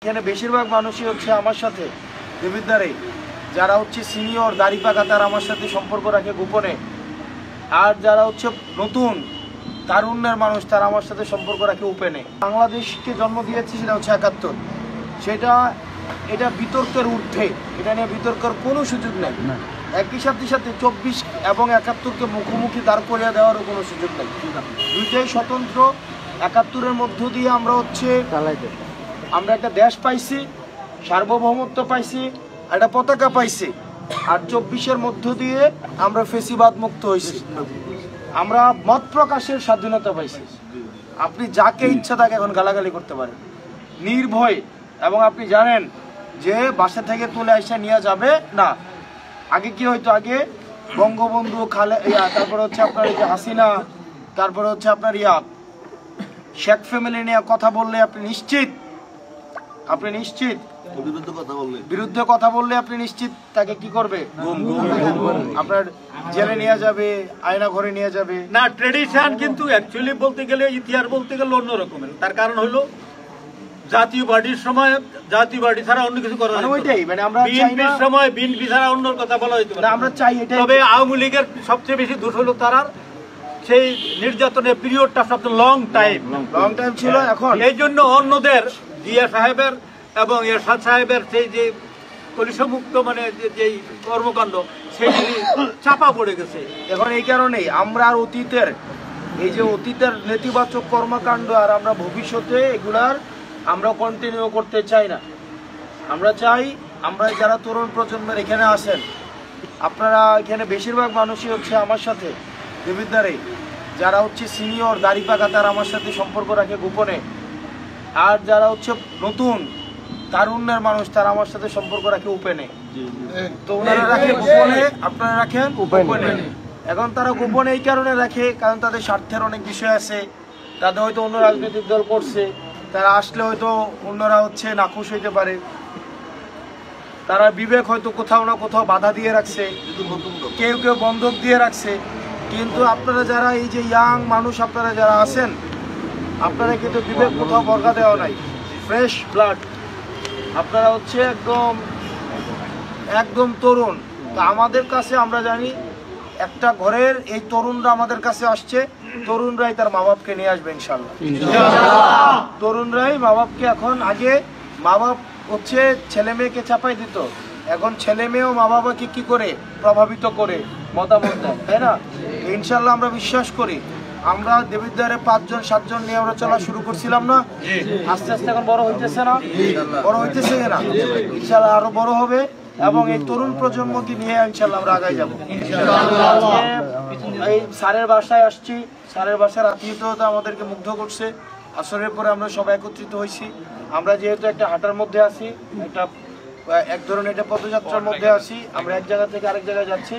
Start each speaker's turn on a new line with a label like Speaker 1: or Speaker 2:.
Speaker 1: এখানে বেশিরভাগ মানুষই হচ্ছে আমার সাথে দেবিদ্বারে, যারা হচ্ছে সিনিয়র দাড়ি পাকা তারা আমার সাথে সম্পর্ক রাখে গোপনে, আর যারা হচ্ছে নতুন তারুণ্যের মানুষ তারা আমার সাথে সম্পর্ক রাখে ওপেনে। বাংলাদেশকে জন্ম দিয়েছে সেটা হচ্ছে ৭১, এটা বিতর্কের ঊর্ধ্বে, এটা নিয়ে বিতর্কের কোনো সুযোগ নেই। একই সাথে ২৪ এবং ৭১কে মুখোমুখি দাঁড় করিয়ে দেওয়ারও কোনো সুযোগ নেই। দুইটাই স্বতন্ত্র। ৭১-এর মধ্য দিয়ে আমরা একটা দেশ পাইছি, সার্বভৌমত্ব পাইছি, একটা পতাকা পাইছি, আর ২৪-এর মধ্য দিয়ে আমরা ফেসিবাদ মুক্ত হয়েছি, আমরা মত প্রকাশের স্বাধীনতা পাইছি। আপনি যাকে ইচ্ছা তাকে এখন গালাগালি করতে পারেন নির্ভয়, এবং আপনি জানেন যে বাসা থেকে তুলে এসে নিয়ে যাবে না। আগে কি হয়তো, আগে বঙ্গবন্ধু তারপরে হচ্ছে আপনার এই যে হাসিনা, তারপরে হচ্ছে আপনার শেখ ফ্যামিলি নিয়ে কথা বললে আপনি নিশ্চিত বিরুদ্ধে কথা বললে আপনি নিশ্চিত তাকে কি করবে, আপনার জেলে নিয়ে যাবে, আয়না ঘরে নিয়ে যাবে।
Speaker 2: না, ট্রেডিশন কিন্তু অ্যাকচুয়ালি বলতে গেলে, ইতিহাস বলতে গেলে অন্য রকমের। তার কারণ হলো জাতীয় পার্টির সময় জাতীয় পার্টি ছাড়া অন্য কিছু করা যায় না।
Speaker 1: ওইটাই মানে আমরা
Speaker 2: বিএনপির সময় বিএনপি ছাড়া অন্য কথা বলা হইতো না,
Speaker 1: আমরা চাই এটাই।
Speaker 2: তবে আওয়ামী লীগের সবচেয়ে বেশি দোষ হলো তার সেই নির্যাতনের পিরিয়ডটা সবচেয়ে লং টাইম
Speaker 1: ছিল। এখন
Speaker 2: এই জন্য অন্যদের জিয়া সাহেবের এবং এরশাদ সাহেবের সেই যে কলিশমুক্ত মানে যে কর্মকাণ্ড সেই চাপা পড়ে গেছে।
Speaker 1: এখন এই কারণেই আমরা আর অতীতের নেতিবাচক কর্মকাণ্ড আর আমরা ভবিষ্যতে এগুলার আমরা কন্টিনিউ করতে চাই না। আমরা চাই আমরা যারা তরুণ প্রজন্মের এখানে আসেন, আপনারা এখানে বেশিরভাগ মানুষই হচ্ছে আমার সাথে দেবিদ্বারে, যারা হচ্ছে সিনিয়র দাড়ি পাকা তারা আমার সাথে সম্পর্ক রাখে গোপনে, আর যারা হচ্ছে নতুন তারুণ্যের মানুষ তারা আমার সাথে সম্পর্ক রাখে ওপেনে। তো ওনারা রাখে গোপনে, আপনারা রাখেন ওপেনে। এখন তারা গোপনে এই কারণে রাখে কারণ তাদের স্বার্থের অনেক বিষয় আছে, তাদের হয়তো অন্য রাজনৈতিক দল করছে, তারা আসলে হয়তো অন্যরা হচ্ছে নাখুশ হইতে পারে, তারা বিবেক হয়তো কোথাও না কোথাও বাধা দিয়ে রাখছে, কেউ কেউ বন্ধক দিয়ে রাখছে। কিন্তু আপনারা যারা এই যে ইয়াং মানুষ আপনারা যারা আছেন, আপনারা কিন্তু বিবেক কোথাও বর্গা দেওয়া নাই, ফ্রেশ ব্লাড, আপনারা হচ্ছে একদম তরুণ। তো আমাদের কাছে আমরা জানি একটা ঘরের এই তরুণরা আমাদের কাছে আসছে, তরুণরাই তার মা বাপকে নিয়ে আসবে ইনশাল্লাহ। তরুণরাই মা বাপকে, এখন আগে মা বাপ হচ্ছে ছেলে মেয়েকে চাপাই দিত, এখন ছেলে মেয়েও মা বাবাকে কি করে প্রভাবিত করে মতামত দেয়, তাই না? ইনশাল্লাহ আমরা বিশ্বাস করি, আমরা দেবিদ্বারে ৫-৭ জন নিয়ে আমরা চলা শুরু করছিলাম না, আস্তে আস্তে এখন বড় হইতেছে না, বড় হইতেছে না, ইনশাল্লাহ আরো বড় হবে, এবং এই তরুণ প্রজন্মকে নিয়ে ইনশাল্লাহ আমরা আগাই যাবো। এই স্যারের বাসায় আসছি, স্যারের বাসার আত্মীয়তা আমাদেরকে মুগ্ধ করছে। আসরের পরে আমরা সবাই একত্রিত হয়েছি। আমরা যেহেতু একটা হাঁটার মধ্যে আছি, এক ধরনের একটা পদযাত্রার মধ্যে আছি, আমরা এক জায়গা থেকে আরেক জায়গায় যাচ্ছি।